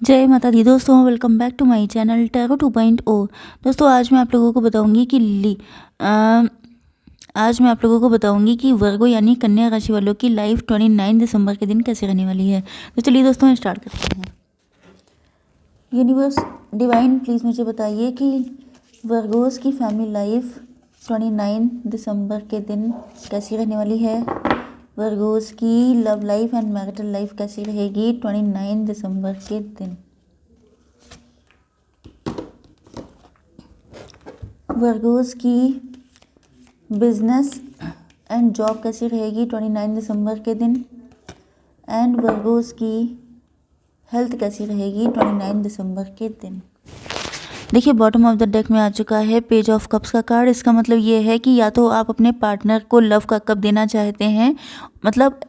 जय माता दी दोस्तों, welcome back to my channel tarot 2.0। दोस्तों आज मैं आप लोगों को बताऊंगी कि वर्गो यानी कन्या राशि वालों की लाइफ 29 दिसंबर के दिन कैसे रहने वाली है। तो चलिए दोस्तों स्टार्ट करते हैं। यूनिवर्स डिवाइन प्लीज़ मुझे बताइए कि वर्गोस की फैमिली लाइफ 29 दिसंबर के दिन कैसी रहने वाली है। वर्गोस की love life and marital life कैसी रहेगी 29 दिसंबर के दिन। वर्गोस की बिजनेस एंड जॉब कैसी रहेगी 29 दिसंबर के दिन। एंड वर्गोस की हेल्थ कैसी रहेगी 29 दिसंबर के दिन। देखिए बॉटम ऑफ द डेक में आ चुका है पेज ऑफ कप्स का कार्ड। इसका मतलब ये है कि या तो आप अपने पार्टनर को लव का कप देना चाहते हैं, मतलब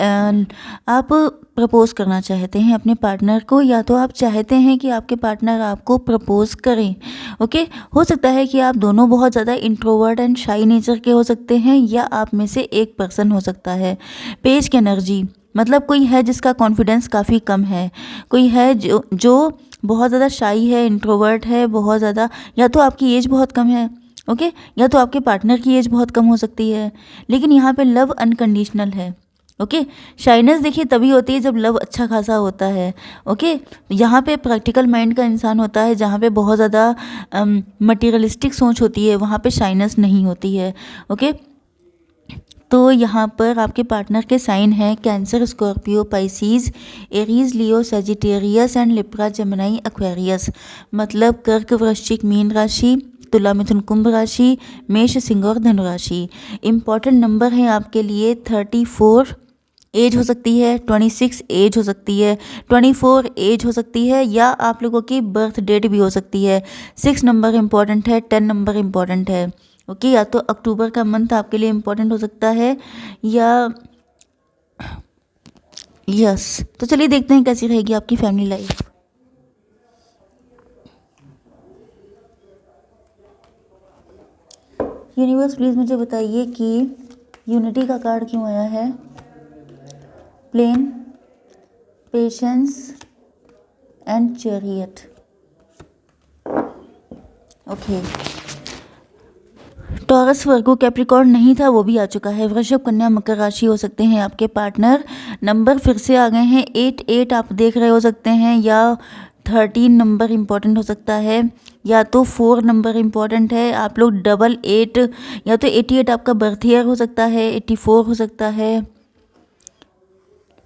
आप प्रपोज करना चाहते हैं अपने पार्टनर को, या तो आप चाहते हैं कि आपके पार्टनर आपको प्रपोज करें। ओके, हो सकता है कि आप दोनों बहुत ज़्यादा इंट्रोवर्ट एंड शाई नेचर के हो सकते हैं, या आप में से एक पर्सन हो सकता है। पेज की एनर्जी मतलब कोई है जिसका कॉन्फिडेंस काफ़ी कम है, कोई है जो बहुत ज़्यादा शाई है, इंट्रोवर्ट है बहुत ज़्यादा, या तो आपकी एज बहुत कम है, ओके, या तो आपके पार्टनर की एज बहुत कम हो सकती है। लेकिन यहाँ पे लव अनकंडीशनल है। ओके, शाइनेस देखिए तभी होती है जब लव अच्छा खासा होता है। ओके, यहाँ पे प्रैक्टिकल माइंड का इंसान होता है, जहाँ पे बहुत ज़्यादा मटीरियलिस्टिक सोच होती है, वहाँ पे शाइनेस नहीं होती है। ओके, तो यहाँ पर आपके पार्टनर के साइन हैं cancer, Scorpio, Pisces, Aries, Leo, Sagittarius and Libra, Gemini, Aquarius. मतलब कर्क, वृश्चिक, मीन राशि, तुला, मिथुन, कुंभ राशि, मेष, सिंह और धनु राशि। इम्पॉर्टेंट नंबर है आपके लिए 34 एज हो सकती है, 26 एज हो सकती है, 24 एज हो सकती है, या आप लोगों की बर्थ डेट भी हो सकती है। 6 नंबर इम्पॉर्टेंट है, 10 नंबर इम्पॉर्टेंट है। ओके, या तो अक्टूबर का मंथ आपके लिए इम्पोर्टेंट हो सकता है, या यस। तो चलिए देखते हैं कैसी रहेगी आपकी फैमिली लाइफ। यूनिवर्स प्लीज़ मुझे बताइए कि यूनिटी का कार्ड क्यों आया है। Plain, patience and chariot. Okay, Taurus, Virgo, Capricorn नहीं था, वो भी आ चुका है। वृषभ, कन्या, मकर राशि हो सकते हैं आपके पार्टनर। नंबर फिर से आ गए हैं 8 आप देख रहे हो सकते हैं, या 13 नंबर इम्पॉर्टेंट हो सकता है, या तो 4 नंबर इम्पॉर्टेंट है। आप लोग 88 या तो 88 आपका बर्थ ईयर हो सकता है, 84 हो सकता है।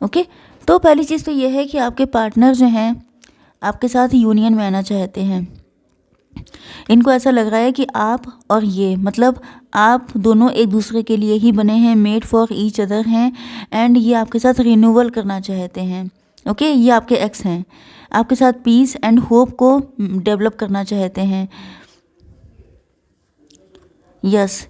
ओके, तो पहली चीज़ तो ये है कि आपके पार्टनर जो हैं आपके साथ यूनियन में आना चाहते हैं। इनको ऐसा लग रहा है कि आप और ये, मतलब आप दोनों एक दूसरे के लिए ही बने हैं, मेड फॉर ईच अदर हैं, एंड ये आपके साथ रिन्यूअल करना चाहते हैं। ओके, ये आपके एक्स हैं, आपके साथ पीस एंड होप को डेवलप करना चाहते हैं। यस,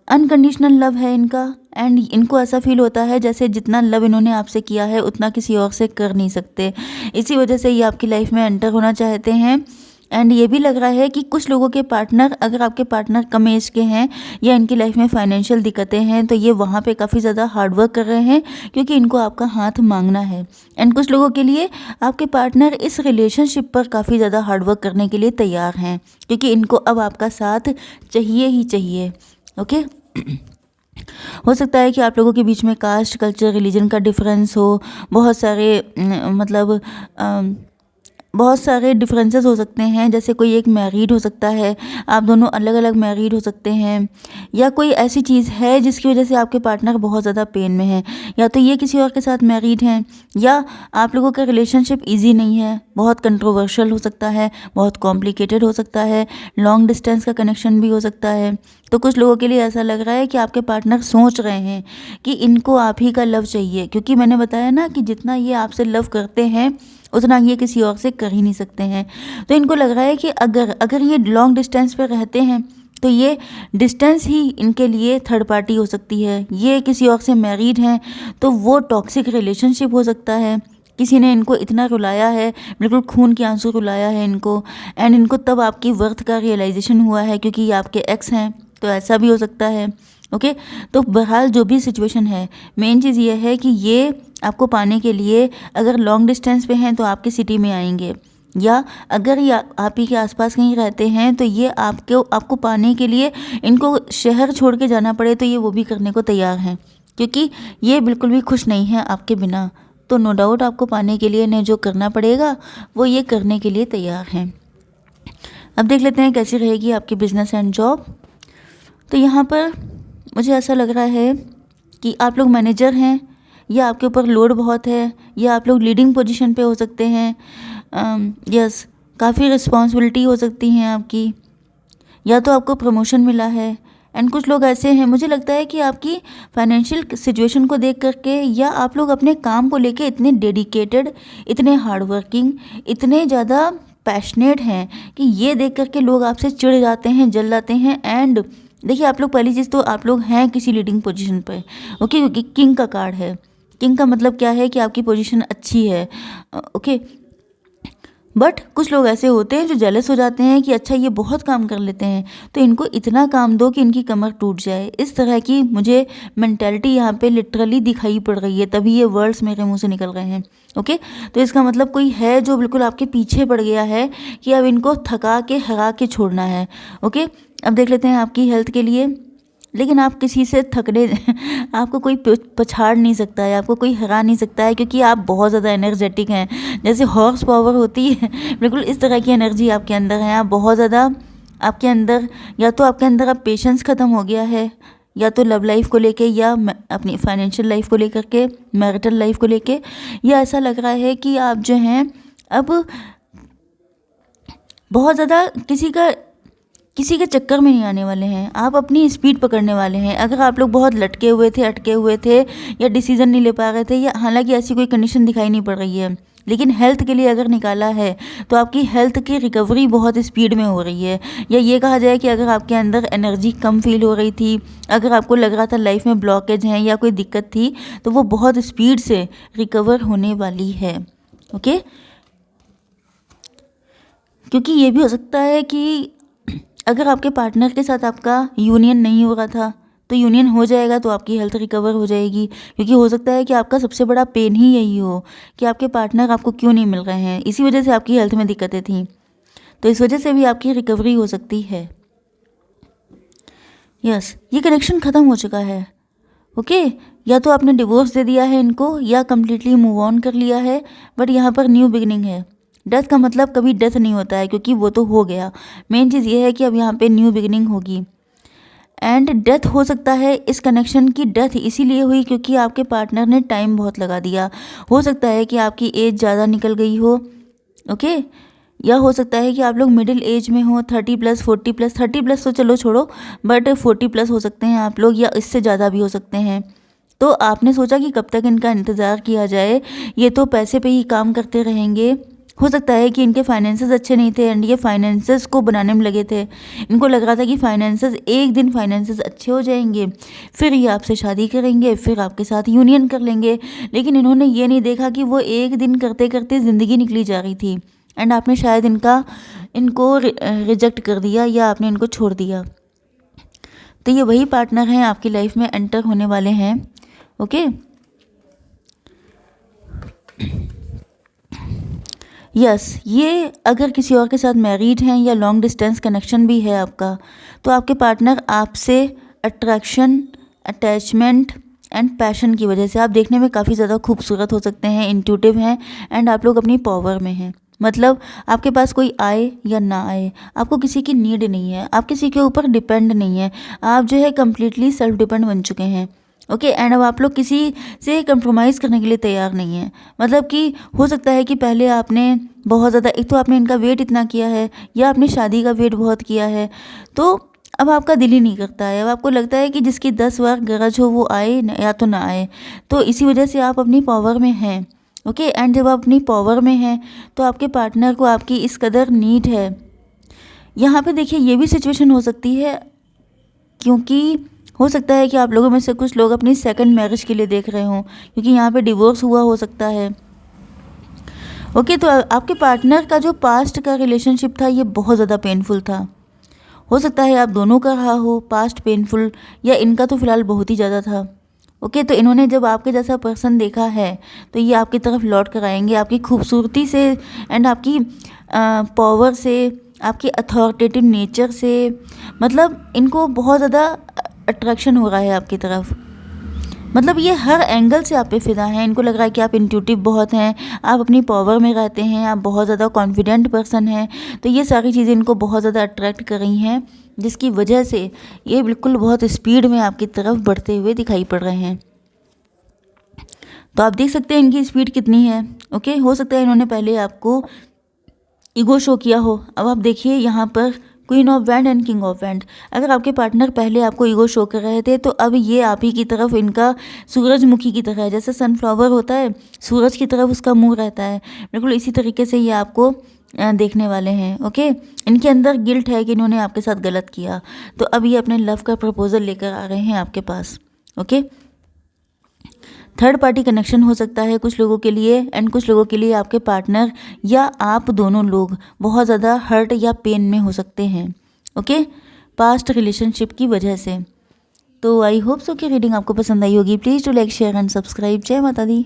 अनकंडीशनल लव है इनका, एंड इनको ऐसा फील होता है जैसे जितना लव इन्होंने आपसे किया है उतना किसी और से कर नहीं सकते। इसी वजह से ये आपकी लाइफ में एंटर होना चाहते हैं। एंड ये भी लग रहा है कि कुछ लोगों के पार्टनर, अगर आपके पार्टनर कम एज के हैं या इनकी लाइफ में फाइनेंशियल दिक्कतें हैं, तो ये वहाँ पे काफ़ी ज़्यादा हार्डवर्क कर रहे हैं क्योंकि इनको आपका हाथ मांगना है। एंड कुछ लोगों के लिए आपके पार्टनर इस रिलेशनशिप पर काफ़ी ज़्यादा हार्डवर्क करने के लिए तैयार हैं, क्योंकि इनको अब आपका साथ चाहिए ही चाहिए। ओके, हो सकता है कि आप लोगों के बीच में कास्ट, कल्चर, रिलीजन का डिफरेंस हो, बहुत सारे मतलब बहुत सारे डिफरेंसेस हो सकते हैं। जैसे कोई एक मैरिड हो सकता है, आप दोनों अलग अलग मैरिड हो सकते हैं, या कोई ऐसी चीज़ है जिसकी वजह से आपके पार्टनर बहुत ज़्यादा पेन में है, या तो ये किसी और के साथ मैरिड हैं, या आप लोगों का रिलेशनशिप इजी नहीं है, बहुत कंट्रोवर्शियल हो सकता है, बहुत कॉम्प्लिकेटेड हो सकता है, लॉन्ग डिस्टेंस का कनेक्शन भी हो सकता है। तो कुछ लोगों के लिए ऐसा लग रहा है कि आपके पार्टनर सोच रहे हैं कि इनको आप ही का लव चाहिए, क्योंकि मैंने बताया ना कि जितना ये आपसे लव करते हैं उतना ये किसी और से कर ही नहीं सकते हैं। तो इनको लग रहा है कि अगर ये लॉन्ग डिस्टेंस पे रहते हैं तो ये डिस्टेंस ही इनके लिए थर्ड पार्टी हो सकती है। ये किसी और से मैरिड हैं तो वो टॉक्सिक रिलेशनशिप हो सकता है, किसी ने इनको इतना रुलाया है, बिल्कुल खून के आंसू रुलाया है इनको, एंड इनको तब आपकी वर्थ का रियलाइजेशन हुआ है क्योंकि ये आपके एक्स हैं, तो ऐसा भी हो सकता है। ओके, तो बहरहाल जो भी सिचुएशन है, मेन चीज़ ये है कि ये आपको पाने के लिए अगर लॉन्ग डिस्टेंस पे हैं तो आपकी सिटी में आएंगे, या अगर ये आप ही के आसपास कहीं रहते हैं तो ये आपको पाने के लिए इनको शहर छोड़ के जाना पड़े तो ये वो भी करने को तैयार हैं, क्योंकि ये बिल्कुल भी खुश नहीं है आपके बिना। तो नो डाउट आपको पाने के लिए इन्हें जो करना पड़ेगा वो ये करने के लिए तैयार हैं। अब देख लेते हैं कैसी रहेगी आपकी बिजनेस एंड जॉब। तो यहाँ पर मुझे ऐसा लग रहा है कि आप लोग मैनेजर हैं, या आपके ऊपर लोड बहुत है, या आप लोग लीडिंग पोजीशन पे हो सकते हैं। यस, काफ़ी रिस्पॉन्सिबिलिटी हो सकती हैं आपकी, या तो आपको प्रमोशन मिला है। एंड कुछ लोग ऐसे हैं, मुझे लगता है कि आपकी फाइनेंशियल सिचुएशन को देख करके, या आप लोग अपने काम को लेके इतने डेडिकेटेड, इतने हार्ड वर्किंग, इतने ज़्यादा पैशनेट हैं कि ये देख करके लोग आपसे चिढ़ जाते हैं, जल जाते हैं। एंड देखिए, आप लोग पहली चीज़ तो आप लोग हैं किसी लीडिंग पोजीशन पर, ओके, क्योंकि किंग का कार्ड है। किंग का मतलब क्या है कि आपकी पोजीशन अच्छी है, ओके। बट कुछ लोग ऐसे होते हैं जो जेलस हो जाते हैं कि अच्छा ये बहुत काम कर लेते हैं तो इनको इतना काम दो कि इनकी कमर टूट जाए। इस तरह की मुझे मेंटेलिटी यहाँ पे लिटरली दिखाई पड़ रही है, तभी ये वर्ड्स मेरे मुंह से निकल रहे हैं, ओके। तो इसका मतलब कोई है जो बिल्कुल आपके पीछे पड़ गया है कि अब इनको थका के हरा के छोड़ना है, ओके। अब देख लेते हैं आपकी हेल्थ के लिए। लेकिन आप किसी से थकने आपको कोई पछाड़ नहीं सकता है, आपको कोई हरा नहीं सकता है, क्योंकि आप बहुत ज़्यादा एनर्जेटिक हैं। जैसे हॉर्स पावर होती है बिल्कुल इस तरह की एनर्जी आपके अंदर है। आप बहुत ज़्यादा, आपके अंदर या तो आपके अंदर अब पेशेंस ख़त्म हो गया है, या तो लव लाइफ को लेके, या अपनी फाइनेंशियल लाइफ को लेकर के, मैरिटल लाइफ को लेके, या ऐसा लग रहा है कि आप जो हैं अब बहुत ज़्यादा किसी के चक्कर में नहीं आने वाले हैं। आप अपनी स्पीड पकड़ने वाले हैं। अगर आप लोग बहुत लटके हुए थे, अटके हुए थे, या डिसीजन नहीं ले पा रहे थे, या हालांकि ऐसी कोई कंडीशन दिखाई नहीं पड़ रही है, लेकिन हेल्थ के लिए अगर निकाला है तो आपकी हेल्थ की रिकवरी बहुत स्पीड में हो रही है। या ये कहा जाए कि अगर आपके अंदर एनर्जी कम फील हो रही थी, अगर आपको लग रहा था लाइफ में ब्लॉकेज है या कोई दिक्कत थी, तो वो बहुत स्पीड से रिकवर होने वाली है, ओके। क्योंकि ये भी हो सकता है कि अगर आपके पार्टनर के साथ आपका यूनियन नहीं हो रहा था तो यूनियन हो जाएगा, तो आपकी हेल्थ रिकवर हो जाएगी। क्योंकि हो सकता है कि आपका सबसे बड़ा पेन ही यही हो कि आपके पार्टनर आपको क्यों नहीं मिल रहे हैं, इसी वजह से आपकी हेल्थ में दिक्कतें थी। तो इस वजह से भी आपकी रिकवरी हो सकती है। यस, ये कनेक्शन ख़त्म हो चुका है, ओके। या तो आपने डिवोर्स दे दिया है इनको, या कम्प्लीटली मूव ऑन कर लिया है, बट यहाँ पर न्यू बिगिनिंग है। डेथ का मतलब कभी डेथ नहीं होता है, क्योंकि वो तो हो गया। मेन चीज़ ये है कि अब यहाँ पे न्यू बिगिनिंग होगी। एंड डेथ हो सकता है, इस कनेक्शन की डेथ इसीलिए हुई क्योंकि आपके पार्टनर ने टाइम बहुत लगा दिया। हो सकता है कि आपकी एज ज़्यादा निकल गई हो, ओके। या हो सकता है कि आप लोग मिडिल एज में हो, 30+, 40+, 30+ तो चलो छोड़ो, बट 40+ हो सकते हैं आप लोग, या इससे ज़्यादा भी हो सकते हैं। तो आपने सोचा कि कब तक इनका इंतज़ार किया जाए, ये तो पैसे पे ही काम करते रहेंगे। हो सकता है कि इनके फाइनेंसेस अच्छे नहीं थे एंड ये फाइनेंसेस को बनाने में लगे थे। इनको लग रहा था कि फाइनेंसेस, एक दिन फाइनेंसेस अच्छे हो जाएंगे, फिर ये आपसे शादी करेंगे, फिर आपके साथ यूनियन कर लेंगे। लेकिन इन्होंने ये नहीं देखा कि वो एक दिन करते करते ज़िंदगी निकली जा रही थी, एंड आपने शायद इनको रिजेक्ट कर दिया, या आपने इनको छोड़ दिया। तो ये वही पार्टनर हैं आपकी लाइफ में एंटर होने वाले हैं, ओके। यस, ये अगर किसी और के साथ मैरिड हैं या लॉन्ग डिस्टेंस कनेक्शन भी है आपका, तो आपके पार्टनर आपसे अट्रैक्शन, अटैचमेंट एंड पैशन की वजह से, आप देखने में काफ़ी ज़्यादा खूबसूरत हो सकते हैं, इंट्यूटिव हैं, एंड आप लोग अपनी पावर में हैं। मतलब आपके पास कोई आए या ना आए, आपको किसी की नीड नहीं है, आप किसी के ऊपर डिपेंड नहीं है, आप जो है कम्प्लीटली सेल्फ डिपेंड बन चुके हैं, ओके। एंड अब आप लोग किसी से कंप्रोमाइज़ करने के लिए तैयार नहीं हैं। मतलब कि हो सकता है कि पहले आपने बहुत ज़्यादा, एक तो आपने इनका वेट इतना किया है, या आपने शादी का वेट बहुत किया है, तो अब आपका दिल ही नहीं करता है। अब आपको लगता है कि जिसकी 10 बार गरज हो वो आए या तो ना आए। तो इसी वजह से आप अपनी पावर में हैं, ओके। एंड जब आप अपनी पावर में हैं तो आपके पार्टनर को आपकी इस कदर नीड है। यहाँ पे देखिए, ये भी सिचुएशन हो सकती है, क्योंकि हो सकता है कि आप लोगों में से कुछ लोग अपनी सेकंड मैरिज के लिए देख रहे हों, क्योंकि यहाँ पे डिवोर्स हुआ हो सकता है, ओके। तो आपके पार्टनर का जो पास्ट का रिलेशनशिप था ये बहुत ज़्यादा पेनफुल था। हो सकता है आप दोनों का रहा हो पास्ट पेनफुल, या इनका तो फ़िलहाल बहुत ही ज़्यादा था, ओके, तो इन्होंने जब आपके जैसा पर्सन देखा है तो ये आपकी तरफ लौट कर आएंगे आपकी खूबसूरती से एंड आपकी पावर से, आपकी अथॉरिटेटिव नेचर से। मतलब इनको बहुत ज़्यादा अट्रैक्शन हो रहा है आपकी तरफ। मतलब ये हर एंगल से आप पे फिदा हैं। इनको लग रहा है कि आप इंट्यूटिव बहुत हैं, आप अपनी पावर में रहते हैं, आप बहुत ज़्यादा कॉन्फिडेंट पर्सन हैं। तो ये सारी चीज़ें इनको बहुत ज़्यादा अट्रैक्ट कर रही हैं, जिसकी वजह से ये बिल्कुल बहुत स्पीड में आपकी तरफ बढ़ते हुए दिखाई पड़ रहे हैं। तो आप देख सकते हैं इनकी स्पीड कितनी है। ओके, हो सकता है इन्होंने पहले आपको ईगो शो किया हो। अब आप देखिए यहाँ पर queen of wand and king of wand. अगर आपके पार्टनर पहले आपको ईगो शो कर रहे थे तो अब ये आप ही की तरफ इनका सूरजमुखी की तरह है। जैसे सनफ्लावर होता है, सूरज की तरफ उसका मुंह रहता है, बिल्कुल इसी तरीके से ये आपको देखने वाले हैं। ओके, इनके अंदर गिल्ट है कि इन्होंने आपके साथ गलत किया, तो अब ये अपने लव का प्रपोजल लेकर आ रहे हैं आपके पास। ओके, थर्ड पार्टी कनेक्शन हो सकता है कुछ लोगों के लिए, एंड कुछ लोगों के लिए आपके पार्टनर या आप दोनों लोग बहुत ज़्यादा हर्ट या पेन में हो सकते हैं। ओके, पास्ट रिलेशनशिप की वजह से। तो आई होप सो कि रीडिंग आपको पसंद आई होगी। Please to like share and subscribe. Jai Mata the.